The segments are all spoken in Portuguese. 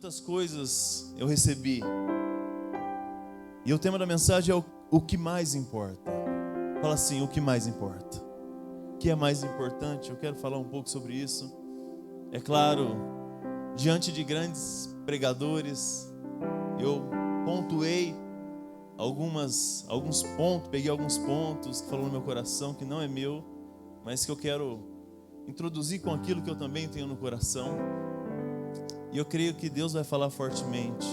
Quantas coisas eu recebi. E o tema da mensagem é o que mais importa. Fala assim, o que mais importa. O que é mais importante? Eu quero falar um pouco sobre isso. É claro, diante de grandes pregadores, eu pontuei alguns pontos, peguei alguns pontos que falou no meu coração, que não é meu, mas que eu quero introduzir com aquilo que eu também tenho no coração. E eu creio que Deus vai falar fortemente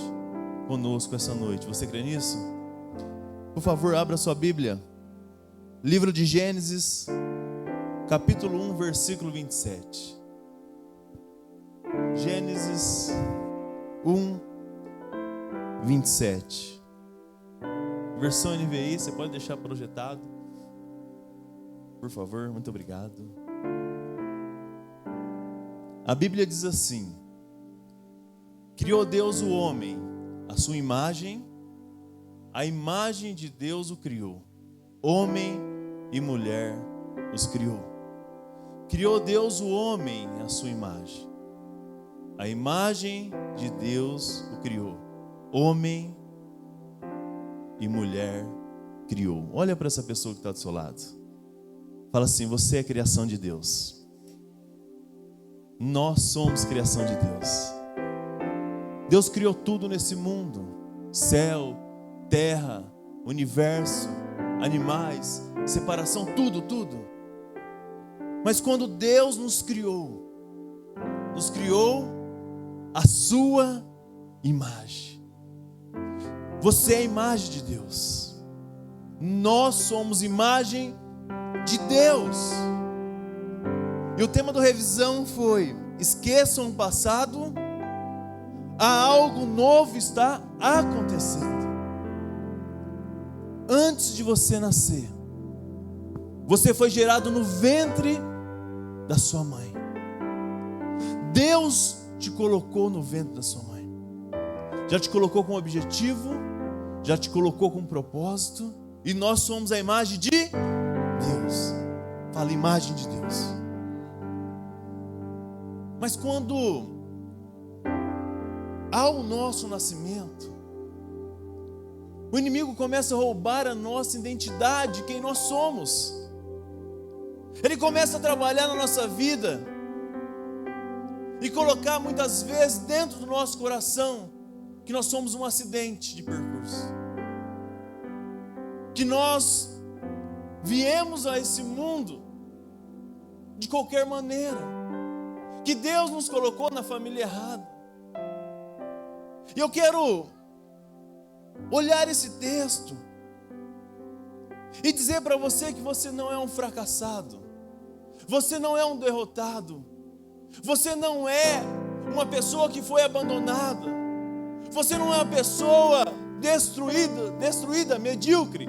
conosco essa noite. Você crê nisso? Por favor, abra sua Bíblia. Livro de Gênesis, capítulo 1, versículo 27. Gênesis 1, 27. Versão NVI, você pode deixar projetado? Por favor, muito obrigado. A Bíblia diz assim: criou Deus o homem, a sua imagem, a imagem de Deus o criou. Homem e mulher os criou. Criou Deus o homem, a sua imagem. A imagem de Deus o criou. Homem e mulher criou. Olha para essa pessoa que está do seu lado. Fala assim: você é criação de Deus. Nós somos criação de Deus. Deus criou tudo nesse mundo: céu, terra, universo, animais, separação, tudo. Mas quando Deus nos criou a sua imagem. Você é a imagem de Deus. Nós somos imagem de Deus. E o tema do revisão foi: esqueçam o passado, algo novo está acontecendo. Antes de você nascer, você foi gerado no ventre da sua mãe. Deus te colocou no ventre da sua mãe. Já te colocou com objetivo, já te colocou com propósito. E nós somos a imagem de Deus. Fala, imagem de Deus. Mas quando ao nosso nascimento, o inimigo começa a roubar a nossa identidade, quem nós somos. Ele começa a trabalhar na nossa vida e colocar muitas vezes dentro do nosso coração que nós somos um acidente de percurso, que nós viemos a esse mundo de qualquer maneira, que Deus nos colocou na família errada. E eu quero olhar esse texto e dizer para você que você não é um fracassado, você não é um derrotado, você não é uma pessoa que foi abandonada, você não é uma pessoa destruída, medíocre,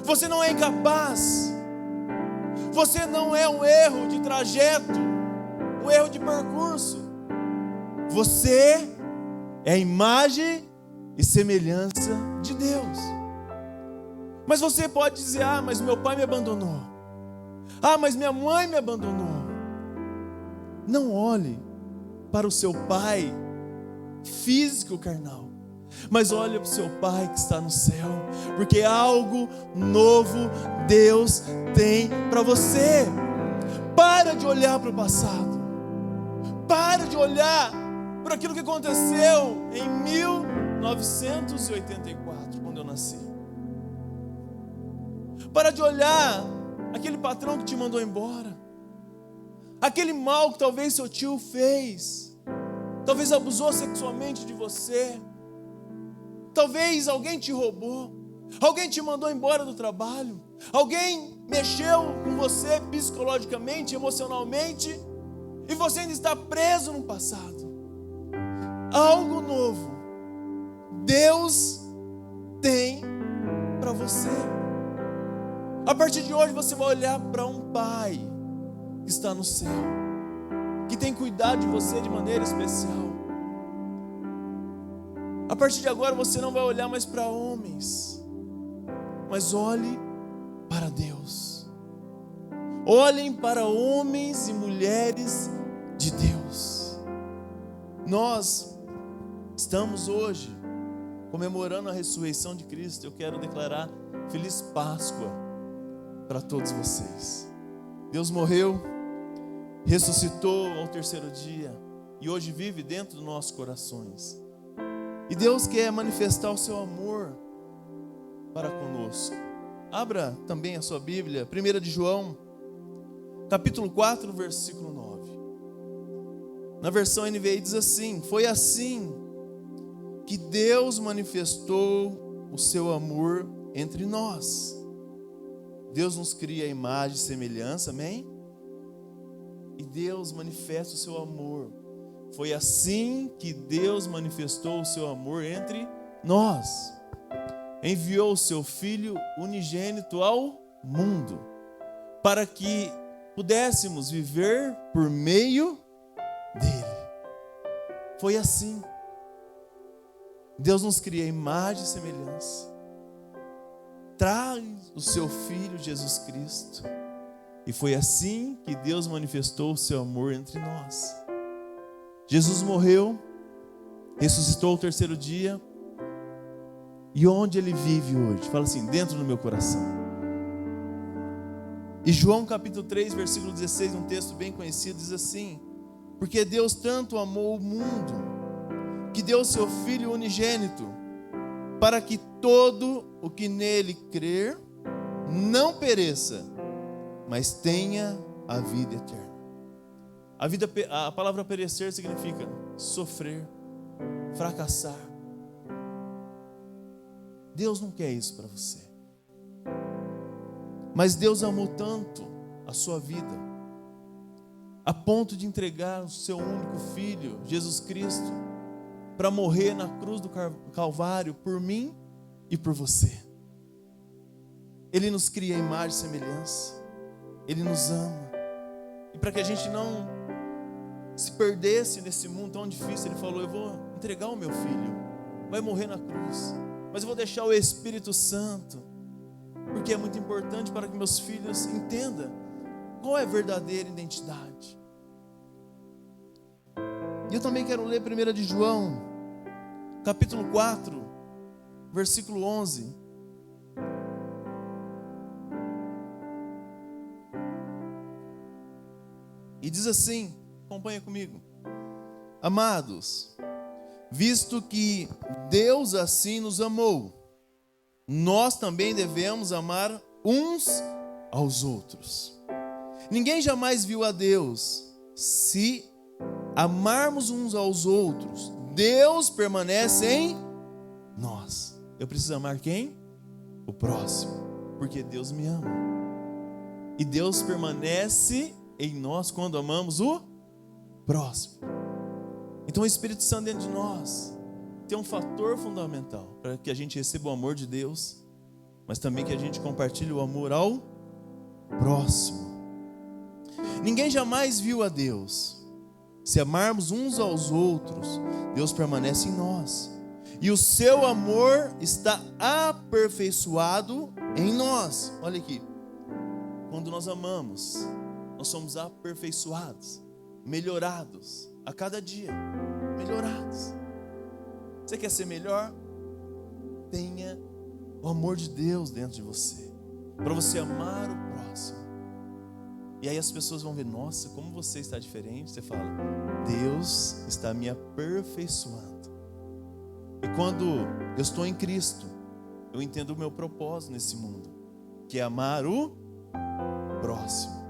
você não é incapaz, você não é um erro de trajeto, um erro de percurso, você é a imagem e semelhança de Deus. Mas você pode dizer: ah, mas meu pai me abandonou, ah, mas minha mãe me abandonou. Não olhe para o seu pai físico, carnal, mas olhe para o seu pai que está no céu, porque algo novo Deus tem para você. Para de olhar para o passado, para de olhar para aquilo que aconteceu em 1984, quando eu nasci. Para de olhar aquele patrão que te mandou embora, aquele mal que talvez seu tio fez, talvez abusou sexualmente de você, talvez alguém te roubou, alguém te mandou embora do trabalho, alguém mexeu com você psicologicamente, emocionalmente, e você ainda está preso no passado. Algo novo Deus tem para você. A partir de hoje você vai olhar para um pai que está no céu, que tem cuidado de você de maneira especial. A partir de agora você não vai olhar mais para homens, mas olhe para Deus. Olhem para homens e mulheres de Deus. Nós estamos hoje comemorando a ressurreição de Cristo. Eu quero declarar Feliz Páscoa para todos vocês. Deus morreu, ressuscitou ao terceiro dia e hoje vive dentro dos nossos corações. E Deus quer manifestar o seu amor para conosco. Abra também a sua Bíblia, 1 de João, capítulo 4, versículo 9. Na versão NVI diz assim: foi assim que Deus manifestou o seu amor entre nós. Deus nos cria a imagem e semelhança, amém? E Deus manifesta o seu amor. Foi assim que Deus manifestou o seu amor entre nós. Enviou o seu Filho unigênito ao mundo, para que pudéssemos viver por meio dele. Foi assim. Deus nos cria a imagem e semelhança. Traz o seu Filho Jesus Cristo. E foi assim que Deus manifestou o seu amor entre nós. Jesus morreu, ressuscitou ao terceiro dia. E onde ele vive hoje? Fala assim, dentro do meu coração. E João capítulo 3, versículo 16, um texto bem conhecido, diz assim: porque Deus tanto amou o mundo, que deu o seu Filho unigênito, para que todo o que nele crer não pereça, mas tenha a vida eterna. A palavra perecer significa sofrer, fracassar. Deus não quer isso para você. Mas Deus amou tanto a sua vida, a ponto de entregar o seu único Filho, Jesus Cristo, para morrer na cruz do Calvário por mim e por você. Ele nos cria a imagem e semelhança. Ele nos ama. E para que a gente não se perdesse nesse mundo tão difícil, Ele falou: eu vou entregar o meu Filho, vai morrer na cruz, mas eu vou deixar o Espírito Santo, porque é muito importante para que meus filhos entendam qual é a verdadeira identidade. E eu também quero ler 1 de João, capítulo 4, versículo 11. E diz assim, acompanha comigo: amados, visto que Deus assim nos amou, nós também devemos amar uns aos outros. Ninguém jamais viu a Deus. Se amarmos uns aos outros, Deus permanece em nós. Eu preciso amar quem? O próximo, porque Deus me ama. E Deus permanece em nós quando amamos o próximo. Então o Espírito Santo dentro de nós tem um fator fundamental para que a gente receba o amor de Deus, mas também que a gente compartilhe o amor ao próximo. Ninguém jamais viu a Deus. Se amarmos uns aos outros, Deus permanece em nós, e o seu amor está aperfeiçoado em nós. Olha aqui, quando nós amamos, nós somos aperfeiçoados, melhorados a cada dia, melhorados. Você quer ser melhor? Tenha o amor de Deus dentro de você, para você amar o próximo. E aí as pessoas vão ver: nossa, como você está diferente. Você fala: Deus está me aperfeiçoando. E quando eu estou em Cristo, eu entendo o meu propósito nesse mundo, que é amar o próximo.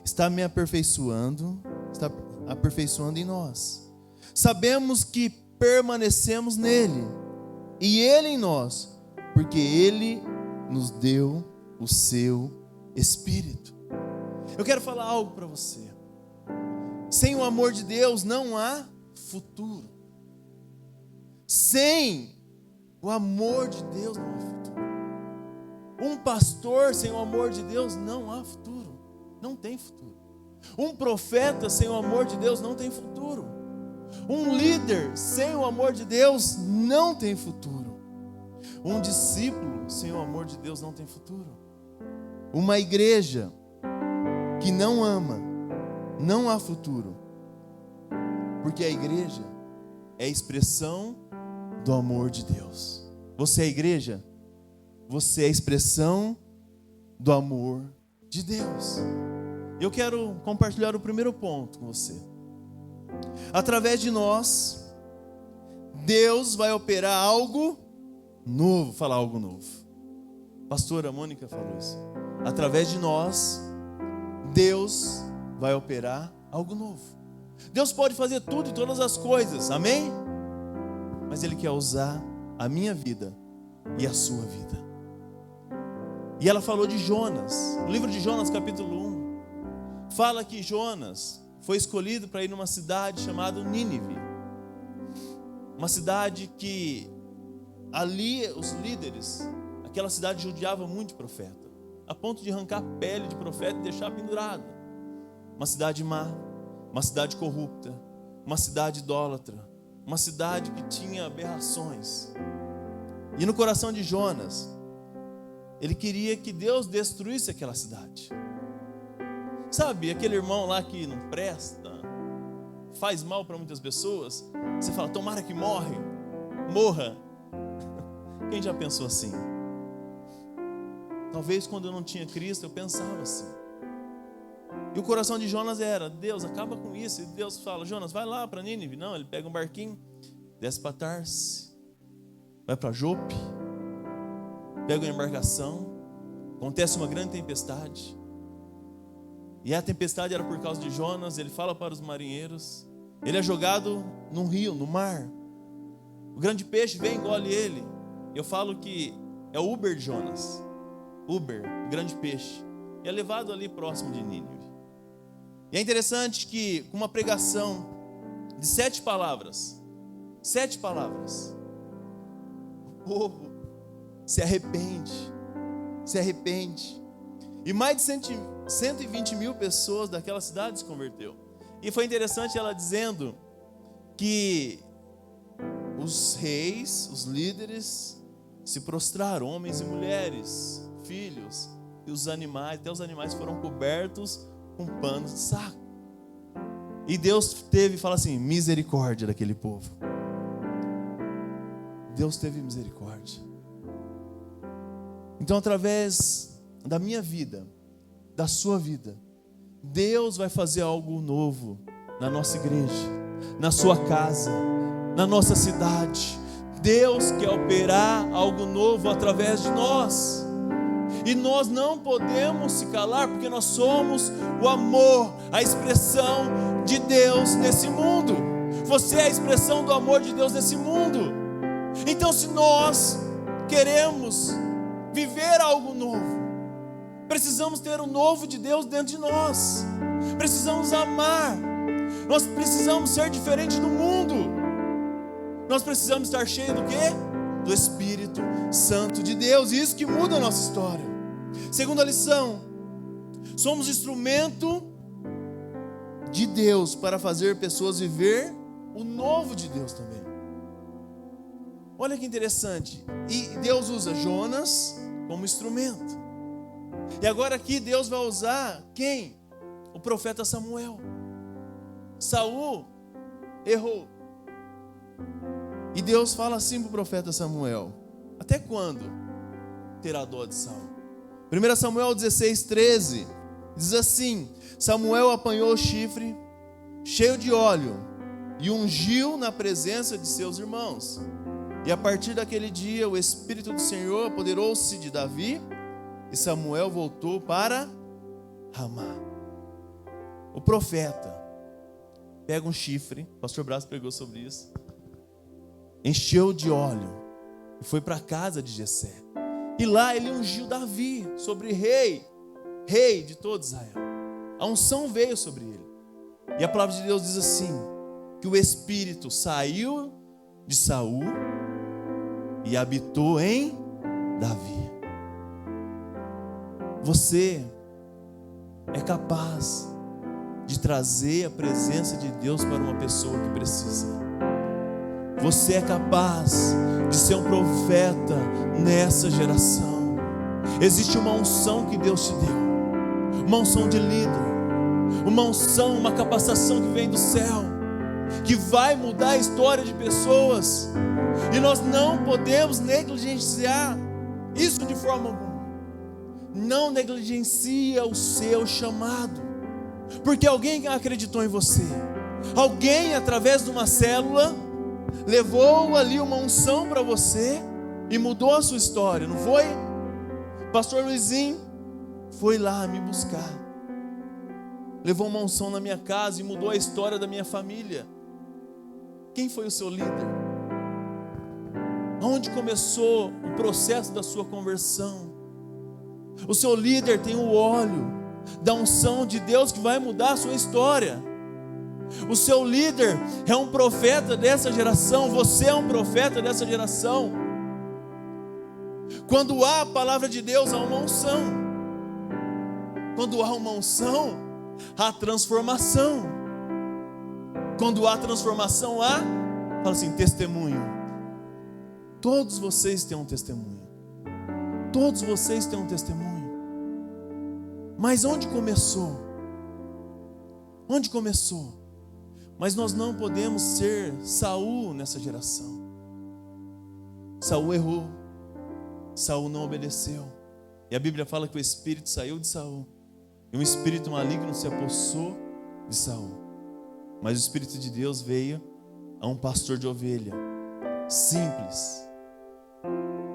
Está me aperfeiçoando, está aperfeiçoando em nós. Sabemos que permanecemos nele e ele em nós, porque ele nos deu o seu Espírito. Eu quero falar algo para você. Sem o amor de Deus não há futuro. Sem o amor de Deus não há futuro. Um pastor sem o amor de Deus não há futuro. Não tem futuro. Um profeta sem o amor de Deus não tem futuro. Um líder sem o amor de Deus não tem futuro. Um discípulo sem o amor de Deus não tem futuro. Uma igreja que não ama, não há futuro. Porque a igreja é a expressão do amor de Deus. Você é a igreja? Você é a expressão do amor de Deus. Eu quero compartilhar o primeiro ponto com você. Através de nós, Deus vai operar algo novo. Falar algo novo. Pastora Mônica falou isso. Através de nós, Deus vai operar algo novo. Deus pode fazer tudo e todas as coisas, amém? Mas Ele quer usar a minha vida e a sua vida. E ela falou de Jonas. O livro de Jonas, capítulo 1, fala que Jonas foi escolhido para ir numa cidade chamada Nínive. Uma cidade que ali os líderes, aquela cidade judiava muito de profeta, a ponto de arrancar a pele de profeta e deixar pendurado. Uma cidade má, uma cidade corrupta, uma cidade idólatra, uma cidade que tinha aberrações. E no coração de Jonas, ele queria que Deus destruísse aquela cidade. Sabe, aquele irmão lá que não presta, faz mal para muitas pessoas, você fala, tomara que morra. Quem já pensou assim? Talvez quando eu não tinha Cristo, eu pensava assim. E o coração de Jonas era, Deus, acaba com isso. E Deus fala, Jonas, vai lá para Nínive. Não, ele pega um barquinho, desce para Tarse, vai para Jope, pega uma embarcação, acontece uma grande tempestade. E a tempestade era por causa de Jonas. Ele fala para os marinheiros, ele é jogado num rio, no mar. O grande peixe vem e engole ele. Eu falo que é o Uber de Jonas. Uber, o grande peixe. E é levado ali próximo de Nínive. E é interessante que com uma pregação de 7 palavras, o povo se arrepende. E mais de 120 mil pessoas daquela cidade se converteu. E foi interessante ela dizendo que os reis, os líderes se prostraram, homens e mulheres, filhos e os animais, até os animais foram cobertos com panos de saco. E Deus fala assim, misericórdia daquele povo. Deus teve misericórdia. Então, através da minha vida, da sua vida, Deus vai fazer algo novo na nossa igreja, na sua casa, na nossa cidade. Deus quer operar algo novo através de nós. E nós não podemos se calar, porque nós somos o amor, a expressão de Deus nesse mundo. Você é a expressão do amor de Deus nesse mundo. Então, se nós queremos viver algo novo, precisamos ter o novo de Deus dentro de nós. Precisamos amar. Nós precisamos ser diferente do mundo. Nós precisamos estar cheios do quê? Do Espírito Santo de Deus. E isso que muda a nossa história. Segunda lição: somos instrumento de Deus para fazer pessoas viver o novo de Deus também. Olha que interessante. E Deus usa Jonas como instrumento. E agora aqui Deus vai usar quem? O profeta Samuel. Saul errou. E Deus fala assim para o profeta Samuel: até quando terá dó de Saul? 1 Samuel 16:13 diz assim: Samuel apanhou o chifre cheio de óleo e ungiu na presença de seus irmãos. E a partir daquele dia o Espírito do Senhor apoderou-se de Davi e Samuel voltou para Ramá. O profeta pega um chifre, o pastor Brás pregou sobre isso, encheu de óleo e foi para a casa de Jessé. E lá ele ungiu Davi sobre rei de todo Israel. A unção veio sobre ele. E a palavra de Deus diz assim, que o Espírito saiu de Saul e habitou em Davi. Você é capaz de trazer a presença de Deus para uma pessoa que precisa. Você é capaz de ser um profeta nessa geração. Existe uma unção que Deus te deu, uma unção de líder, uma unção, uma capacitação que vem do céu, que vai mudar a história de pessoas. E nós não podemos negligenciar isso de forma alguma. Não negligencia o seu chamado, porque alguém acreditou em você. Alguém, através de uma célula, levou ali uma unção para você e mudou a sua história, não foi? Pastor Luizinho foi lá me buscar, levou uma unção na minha casa e mudou a história da minha família. Quem foi o seu líder? Aonde começou o processo da sua conversão? O seu líder tem o óleo da unção de Deus que vai mudar a sua história. O seu líder é um profeta dessa geração. Você é um profeta dessa geração. Quando há a palavra de Deus, há uma unção. Quando há uma unção, há transformação. Quando há transformação, fala assim, testemunho. Todos vocês têm um testemunho. Todos vocês têm um testemunho. Mas onde começou? Onde começou? Mas nós não podemos ser Saul nessa geração. Saul errou. Saul não obedeceu. E a Bíblia fala que o espírito saiu de Saul. E um espírito maligno se apossou de Saul. Mas o Espírito de Deus veio a um pastor de ovelha, simples,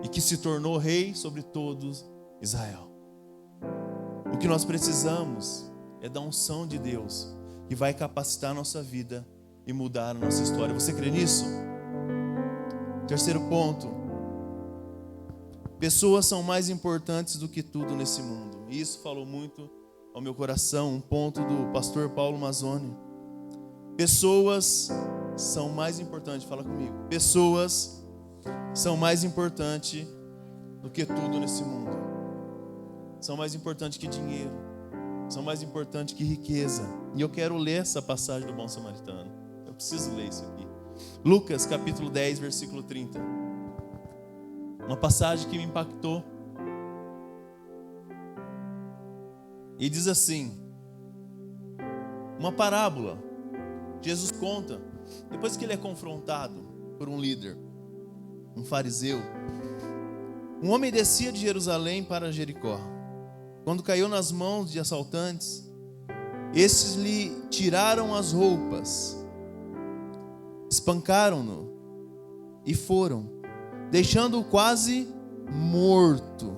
e que se tornou rei sobre todos Israel. O que nós precisamos é da unção de Deus, que vai capacitar a nossa vida e mudar a nossa história. Você crê nisso? Terceiro ponto: pessoas são mais importantes do que tudo nesse mundo. E isso falou muito ao meu coração, um ponto do pastor Paulo Mazzoni. Pessoas são mais importantes, fala comigo. Pessoas são mais importantes do que tudo nesse mundo. São mais importantes que dinheiro. São mais importantes que riqueza. E eu quero ler essa passagem do Bom Samaritano. Eu preciso ler isso aqui. Lucas capítulo 10, versículo 30. Uma passagem que me impactou. E diz assim: uma parábola. Jesus conta, depois que ele é confrontado por um líder, um fariseu. Um homem descia de Jerusalém para Jericó. Quando caiu nas mãos de assaltantes, estes lhe tiraram as roupas, espancaram-no e foram, deixando-o quase morto.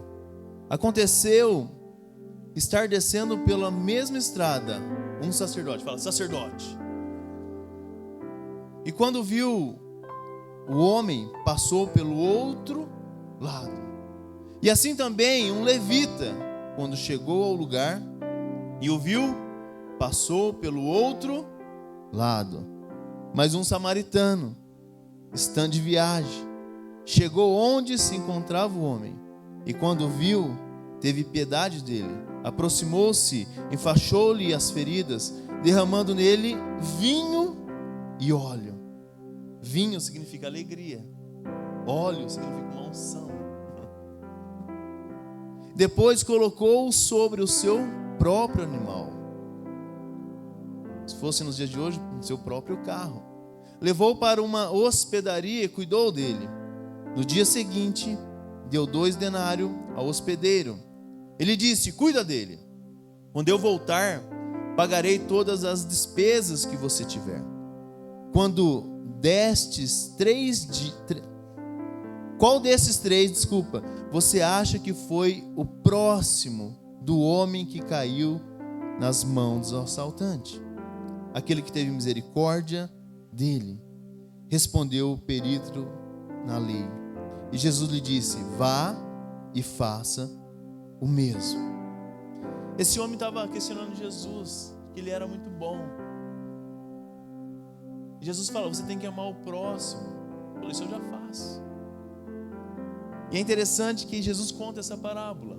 Aconteceu estar descendo pela mesma estrada um sacerdote, fala sacerdote. E quando viu o homem, passou pelo outro lado. E assim também um levita, quando chegou ao lugar e o viu, passou pelo outro lado. Mas um samaritano, estando de viagem, chegou onde se encontrava o homem, e quando viu, teve piedade dele, aproximou-se, enfaixou-lhe as feridas, derramando nele vinho e óleo. Vinho significa alegria, óleo significa uma unção. Depois colocou-o sobre o seu próprio animal. Se fosse nos dias de hoje, no seu próprio carro. Levou para uma hospedaria e cuidou dele. No dia seguinte, deu 2 denários ao hospedeiro. Ele disse: cuida dele. Quando eu voltar, pagarei todas as despesas que você tiver. Quando destes 3 Qual desses 3, você acha que foi o próximo do homem que caiu nas mãos do assaltante? Aquele que teve misericórdia dele. Respondeu o perito na lei. E Jesus lhe disse: vá e faça o mesmo. Esse homem estava questionando Jesus, que ele era muito bom. E Jesus fala: você tem que amar o próximo. Eu falei: isso eu já faço. E é interessante que Jesus conta essa parábola.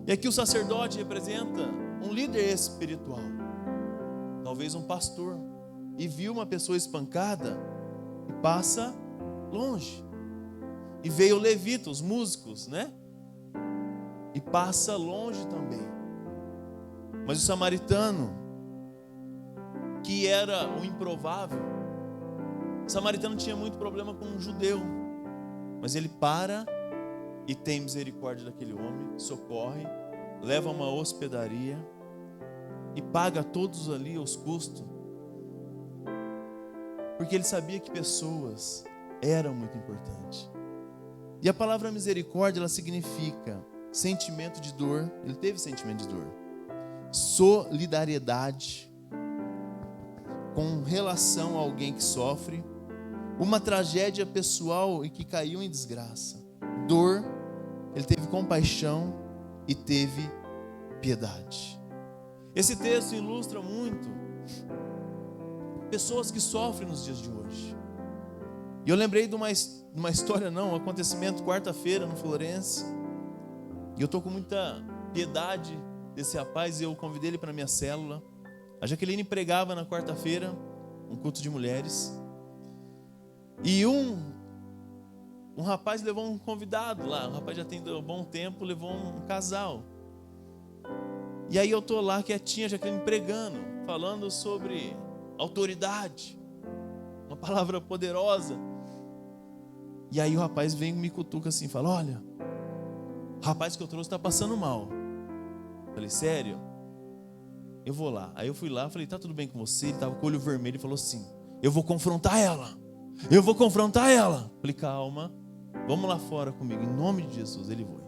E aqui o sacerdote representa um líder espiritual, talvez um pastor, e viu uma pessoa espancada e passa longe. E veio o levita, os músicos, né? E passa longe também. Mas o samaritano, que era o improvável, O samaritano tinha muito problema com um judeu, mas ele para e tem misericórdia daquele homem, socorre, leva a uma hospedaria e paga a todos ali os custos, porque ele sabia que pessoas eram muito importantes. E a palavra misericórdia, ela significa sentimento de dor. Ele teve sentimento de dor, solidariedade com relação a alguém que sofre, uma tragédia pessoal e que caiu em desgraça, dor. Ele teve compaixão e teve piedade. Esse texto ilustra muito pessoas que sofrem nos dias de hoje. E eu lembrei de uma história, um acontecimento quarta-feira no Florence. E eu estou com muita piedade desse rapaz e eu convidei ele para a minha célula. A Jaqueline pregava na quarta-feira, um culto de mulheres. E um rapaz levou um convidado lá. O rapaz já tem um bom tempo, levou um casal. E aí eu estou lá quietinha, a Jaqueline pregando, falando sobre autoridade, uma palavra poderosa. E aí o rapaz vem e me cutuca assim, fala: olha, o rapaz que eu trouxe está passando mal. Eu falei: sério? Eu vou lá. Aí eu fui lá, falei: tá tudo bem com você? Ele estava com o olho vermelho e falou assim: eu vou confrontar ela. Eu vou confrontar ela. Eu falei: calma, vamos lá fora comigo, em nome de Jesus. Ele foi.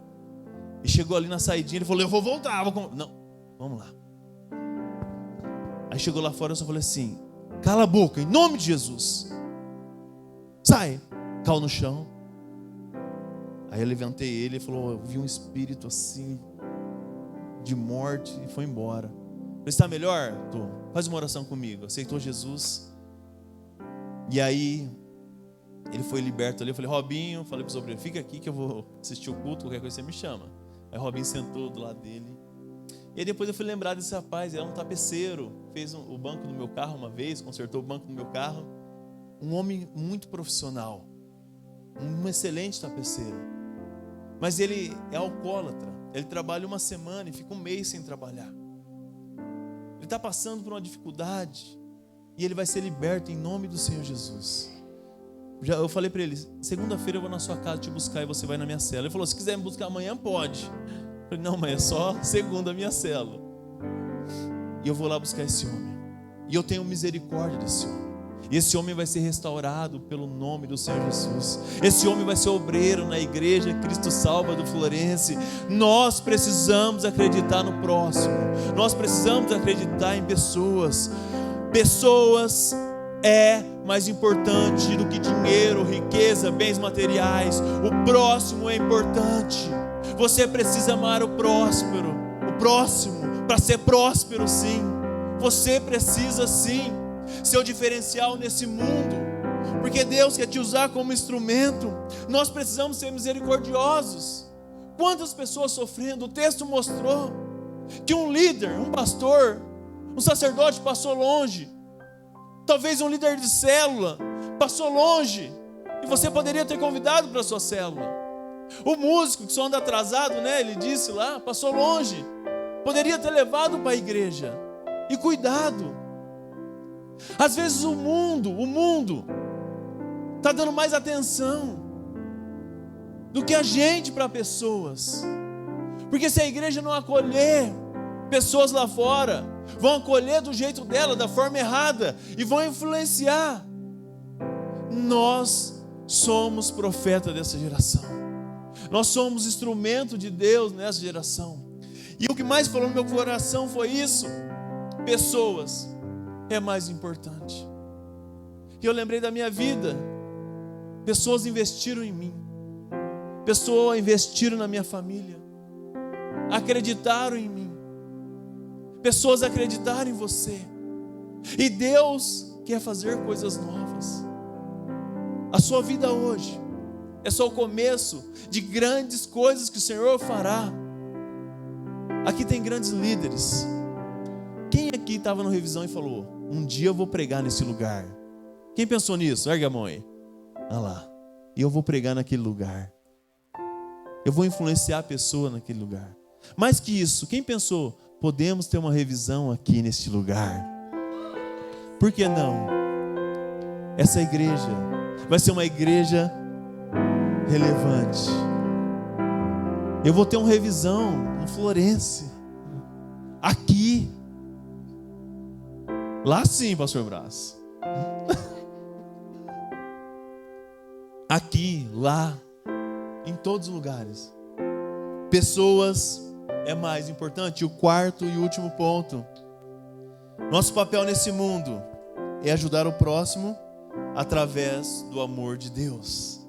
E chegou ali na saidinha, ele falou: eu vou voltar. Não, vamos lá. Aí chegou lá fora, eu só falei assim: cala a boca, em nome de Jesus. Sai. Caiu no chão. Aí eu levantei ele e falou: eu vi um espírito assim de morte, e foi embora. Eu falei: está melhor? Tô. Faz uma oração comigo. Aceitou Jesus. E aí ele foi liberto ali. Eu falei: Robinho, falei para o sobrinho, fica aqui que eu vou assistir o culto, qualquer coisa você me chama. Aí o Robinho sentou do lado dele. E aí depois eu fui lembrar desse rapaz. Ele era um tapeceiro, fez o banco do meu carro uma vez, consertou o banco do meu carro. Um homem muito profissional, um excelente tapeceiro, mas ele é alcoólatra. Ele trabalha uma semana e fica um mês sem trabalhar. Ele está passando por uma dificuldade e ele vai ser liberto em nome do Senhor Jesus. Eu falei para ele: segunda-feira eu vou na sua casa te buscar e você vai na minha cela. Ele falou: se quiser me buscar amanhã, pode. Eu falei: não, mas é só segunda a minha cela. E eu vou lá buscar esse homem, e eu tenho misericórdia desse homem. E esse homem vai ser restaurado pelo nome do Senhor Jesus. Esse homem vai ser obreiro na igreja Cristo Salva do Florence. Nós precisamos acreditar no próximo. Nós precisamos acreditar em pessoas. Pessoas é mais importante do que dinheiro, riqueza, bens materiais. O próximo é importante. Você precisa amar o próximo para ser próspero, sim. Você precisa sim seu diferencial nesse mundo, porque Deus quer te usar como instrumento. Nós precisamos ser misericordiosos. Quantas pessoas sofrendo? O texto mostrou que um líder, um pastor, um sacerdote passou longe, talvez um líder de célula passou longe, e você poderia ter convidado para a sua célula. O músico que só anda atrasado, ele disse lá, passou longe, poderia ter levado para a igreja. E cuidado, às vezes o mundo está dando mais atenção do que a gente para pessoas. Porque se a igreja não acolher pessoas lá fora, vão acolher do jeito dela, da forma errada, e vão influenciar. Nós somos profeta dessa geração. Nós somos instrumento de Deus nessa geração. E o que mais falou no meu coração foi isso: pessoas é mais importante. E eu lembrei da minha vida. Pessoas investiram em mim, pessoas investiram na minha família, acreditaram em mim, pessoas acreditaram em você. E Deus quer fazer coisas novas. A sua vida hoje é só o começo de grandes coisas que o Senhor fará. Aqui tem grandes líderes. Quem aqui estava na revisão e falou: um dia eu vou pregar nesse lugar? Quem pensou nisso? Ergue a mão aí. Olha lá. E eu vou pregar naquele lugar. Eu vou influenciar a pessoa naquele lugar. Mais que isso, quem pensou: podemos ter uma revisão aqui neste lugar? Por que não? essa igreja vai ser uma igreja relevante. Eu vou ter uma revisão no Florense, aqui, lá sim, pastor Brás. Aqui, lá, em todos os lugares. Pessoas é mais importante. E o quarto e último ponto: nosso papel nesse mundo é ajudar o próximo através do amor de Deus.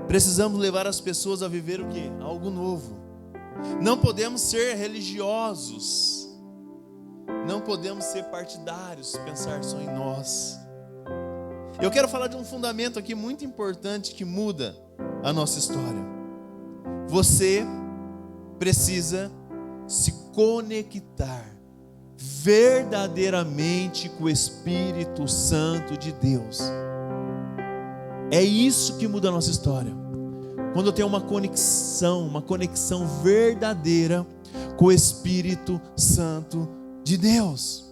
Precisamos levar as pessoas a viver o quê? Algo novo. Não podemos ser religiosos. Não podemos ser partidários, pensar só em nós. Eu quero falar de um fundamento aqui muito importante que muda a nossa história. Você precisa se conectar verdadeiramente com o Espírito Santo de Deus. É isso que muda a nossa história. Quando eu tenho uma conexão verdadeira com o Espírito Santo de Deus.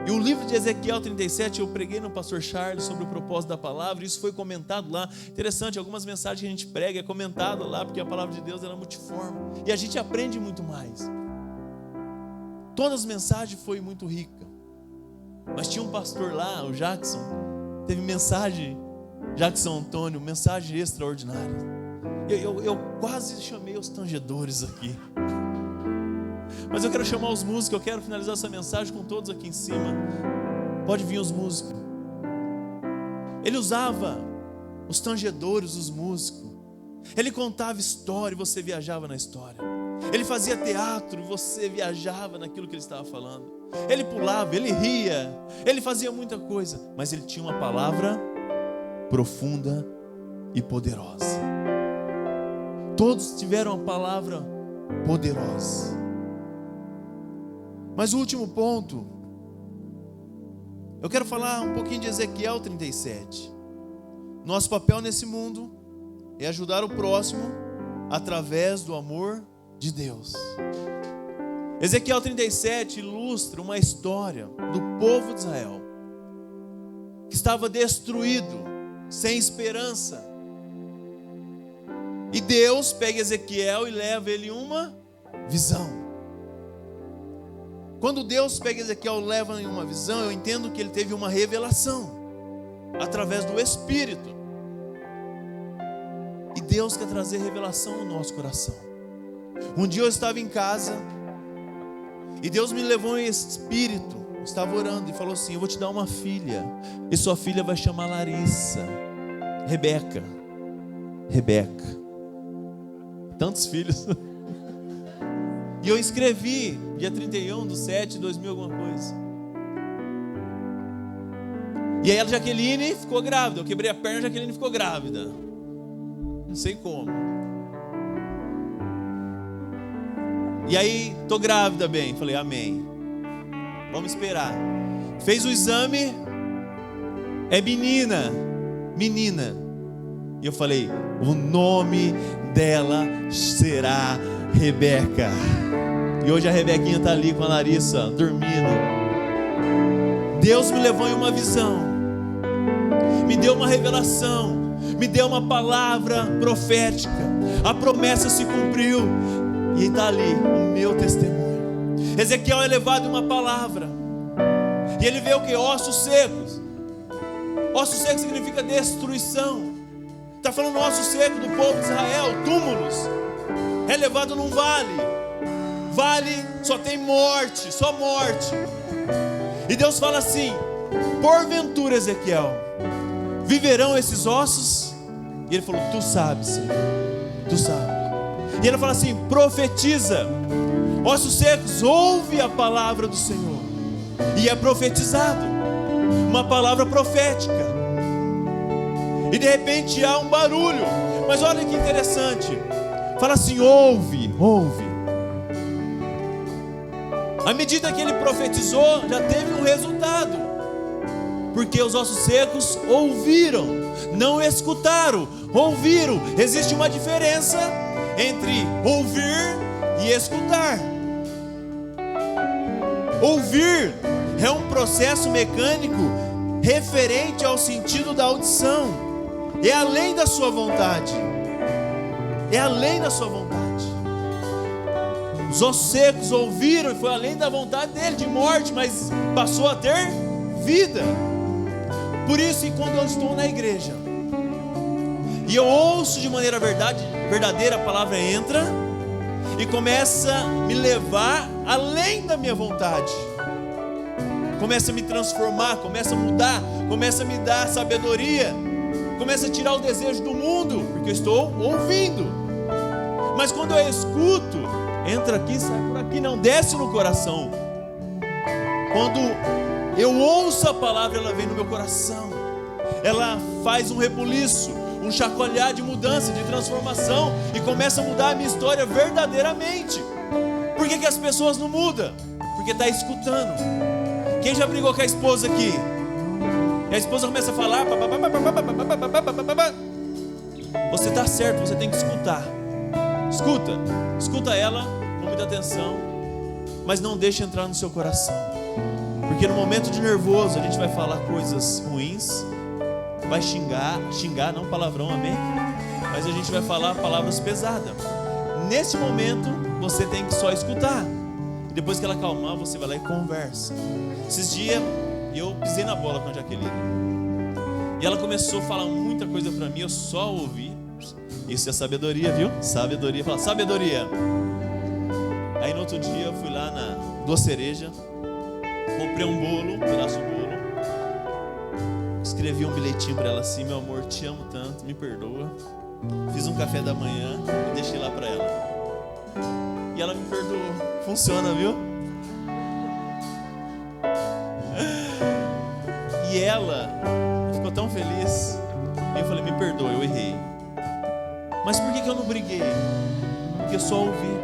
E o livro de Ezequiel 37, eu preguei no pastor Charles sobre o propósito da palavra, isso foi comentado lá. Interessante, algumas mensagens que a gente prega é comentado lá, porque a palavra de Deus ela é multiforme, e a gente aprende muito mais. Todas as mensagens foi muito rica, mas tinha um pastor lá, o Jackson, teve mensagem, Jackson Antônio, mensagem extraordinária. Eu quase chamei os tangedores aqui. Mas eu quero chamar os músicos, eu quero finalizar essa mensagem com todos aqui em cima. Pode vir os músicos. Ele usava os tangedores, os músicos. Ele contava história e você viajava na história. Ele fazia teatro e você viajava naquilo que ele estava falando. Ele pulava, ele ria, ele fazia muita coisa, mas ele tinha uma palavra profunda e poderosa. Todos tiveram uma palavra poderosa. Mas o último ponto, eu quero falar um pouquinho de Ezequiel 37. Nosso papel nesse mundo é ajudar o próximo através do amor de Deus. Ezequiel 37 ilustra uma história do povo de Israel que estava destruído, sem esperança. E Deus pega Ezequiel e leva ele uma visão. Quando Deus pega Ezequiel e leva em uma visão, eu entendo que ele teve uma revelação através do Espírito. E Deus quer trazer revelação no nosso coração. Um dia eu estava em casa e Deus me levou em espírito. Eu estava orando e falou assim: eu vou te dar uma filha, e sua filha vai chamar Larissa, Rebeca. Tantos filhos. E eu escrevi dia 31/7/2000 alguma coisa. E aí a Jaqueline ficou grávida. Eu quebrei a perna, a Jaqueline ficou grávida. Não sei como. E aí, tô grávida bem. Falei, amém. Vamos esperar. Fez o exame. É menina. E eu falei, o nome dela será Rebeca. E hoje a Rebequinha está ali com a Larissa, dormindo. Deus me levou em uma visão, me deu uma revelação, me deu uma palavra profética. A promessa se cumpriu e está ali o meu testemunho. Ezequiel é levado em uma palavra e ele vê o que? Ossos secos. Ossos secos significa destruição. Está falando ossos secos do povo de Israel, túmulos. É levado num vale. Vale só tem morte, só morte. E Deus fala assim: porventura, Ezequiel, viverão esses ossos? E ele falou, tu sabes, Senhor, tu sabes. E ele fala assim, profetiza. Ossos secos, ouve a palavra do Senhor. E é profetizado, uma palavra profética. E de repente há um barulho. Mas olha que interessante. Fala assim, ouve. À medida que ele profetizou, já teve um resultado. Porque os ossos secos ouviram, não escutaram, ouviram. Existe uma diferença entre ouvir e escutar. Ouvir é um processo mecânico referente ao sentido da audição. É além da sua vontade. É além da sua vontade. Os ossos secos ouviram e foi além da vontade dele, de morte, mas passou a ter vida. Por isso que quando eu estou na igreja e eu ouço de maneira verdadeira, a palavra entra e começa a me levar além da minha vontade, começa a me transformar, começa a mudar, começa a me dar sabedoria, começa a tirar o desejo do mundo, porque eu estou ouvindo. Mas quando eu escuto, entra aqui, sai por aqui, não desce no coração. Quando eu ouço a palavra, ela vem no meu coração, ela faz um rebuliço, um chacoalhar de mudança, de transformação, e começa a mudar a minha história verdadeiramente. Por que as pessoas não mudam? Porque está escutando. Quem já brigou com a esposa aqui? E a esposa começa a falar, você está certo, você tem que escutar. Escuta ela com muita atenção, mas não deixe entrar no seu coração, porque no momento de nervoso a gente vai falar coisas ruins, vai xingar, não palavrão, amém? Mas a gente vai falar palavras pesadas. Nesse momento você tem que só escutar, e depois que ela acalmar, você vai lá e conversa. Esses dias eu pisei na bola com a Jaqueline, e ela começou a falar muita coisa pra mim, eu só ouvi. Isso é sabedoria, viu? Sabedoria, fala sabedoria. Aí no outro dia eu fui lá na Doce Cereja, comprei um bolo, um pedaço de bolo, escrevi um bilhetinho para ela assim: meu amor, te amo tanto, me perdoa. Fiz um café da manhã e deixei lá para ela, e ela me perdoou. Funciona, viu? E ela ficou tão feliz, e eu falei: me perdoa, eu errei. Mas por que eu não briguei? Porque eu só ouvi.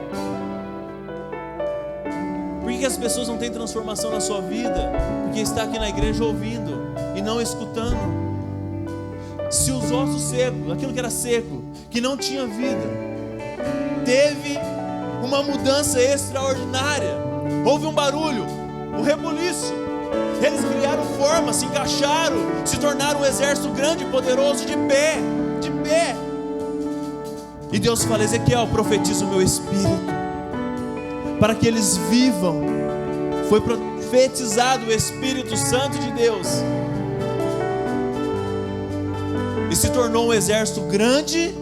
Por que as pessoas não têm transformação na sua vida? Porque está aqui na igreja ouvindo e não escutando. Se os ossos secos, aquilo que era seco, que não tinha vida, teve uma mudança extraordinária, houve um barulho, um rebuliço, eles criaram forma, se encaixaram, se tornaram um exército grande e poderoso, de pé. E Deus fala: Ezequiel, profetiza o meu espírito, para que eles vivam. Foi profetizado o Espírito Santo de Deus, e se tornou um exército grande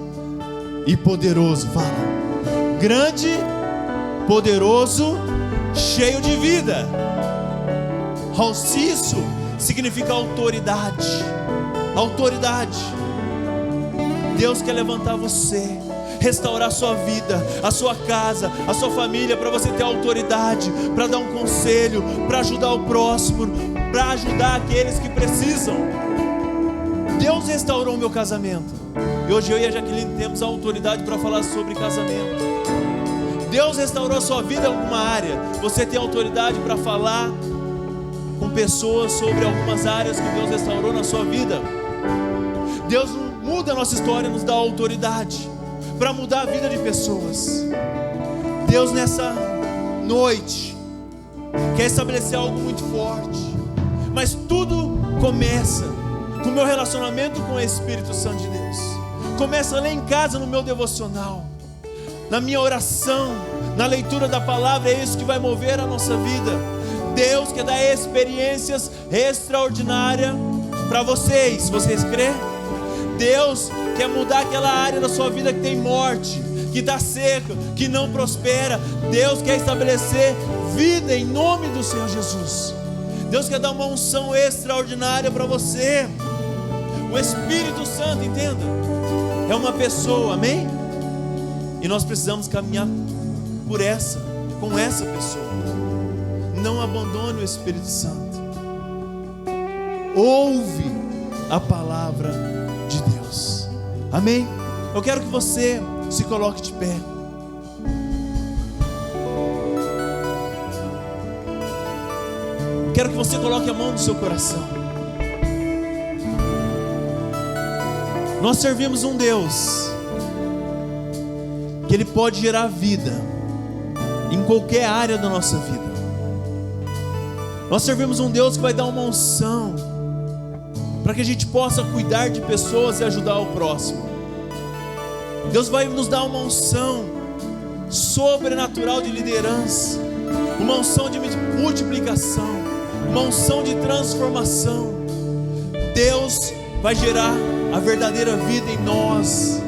e poderoso. Fala, grande, poderoso, cheio de vida. Isso significa autoridade. Autoridade. Deus quer levantar você, restaurar a sua vida, a sua casa, a sua família, para você ter autoridade, para dar um conselho, para ajudar o próximo, para ajudar aqueles que precisam. Deus restaurou o meu casamento, e hoje eu e a Jaqueline temos a autoridade para falar sobre casamento. Deus restaurou a sua vida em alguma área, você tem autoridade para falar com pessoas sobre algumas áreas que Deus restaurou na sua vida. Deus muda a nossa história, nos dá autoridade para mudar a vida de pessoas. Deus nessa noite quer estabelecer algo muito forte, mas tudo começa com o meu relacionamento com o Espírito Santo de Deus. Começa lá em casa, no meu devocional, na minha oração, na leitura da palavra. É isso que vai mover a nossa vida. Deus quer dar experiências extraordinárias para vocês crêem? Deus quer mudar aquela área da sua vida que tem morte, que está seca, que não prospera. Deus quer estabelecer vida em nome do Senhor Jesus. Deus quer dar uma unção extraordinária para você. O Espírito Santo, entenda, é uma pessoa, amém? E nós precisamos caminhar com essa pessoa. Não abandone o Espírito Santo. Ouve a palavra de Deus, amém? Eu quero que você se coloque de pé. Quero que você coloque a mão no seu coração. Nós servimos um Deus que Ele pode gerar vida em qualquer área da nossa vida. Nós servimos um Deus que vai dar uma unção para que a gente possa cuidar de pessoas e ajudar o próximo. Deus vai nos dar uma unção sobrenatural de liderança, uma unção de multiplicação, uma unção de transformação. Deus vai gerar a verdadeira vida em nós.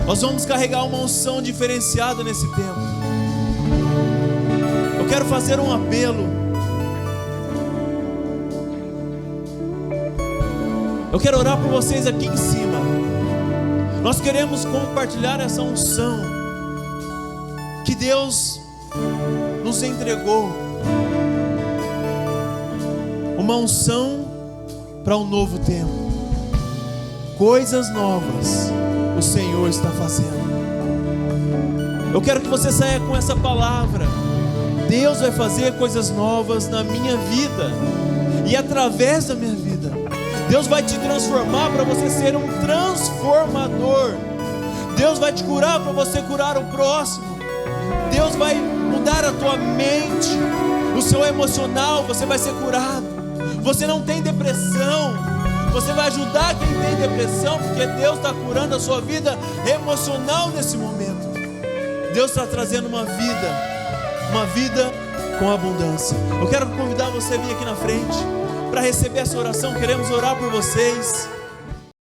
Nós vamos carregar uma unção diferenciada nesse tempo. Eu quero fazer um apelo. Eu quero orar por vocês aqui em cima. Nós queremos compartilhar essa unção que Deus nos entregou. Uma unção para um novo tempo. Coisas novas o Senhor está fazendo. Eu quero que você saia com essa palavra. Deus vai fazer coisas novas na minha vida e através da minha vida. Deus vai te transformar para você ser um transformador. Deus vai te curar para você curar o próximo. Deus vai mudar a tua mente, o seu emocional, você vai ser curado. Você não tem depressão, você vai ajudar quem tem depressão, porque Deus está curando a sua vida emocional nesse momento. Deus está trazendo uma vida com abundância. Eu quero convidar você a vir aqui na frente para receber essa oração. Queremos orar por vocês.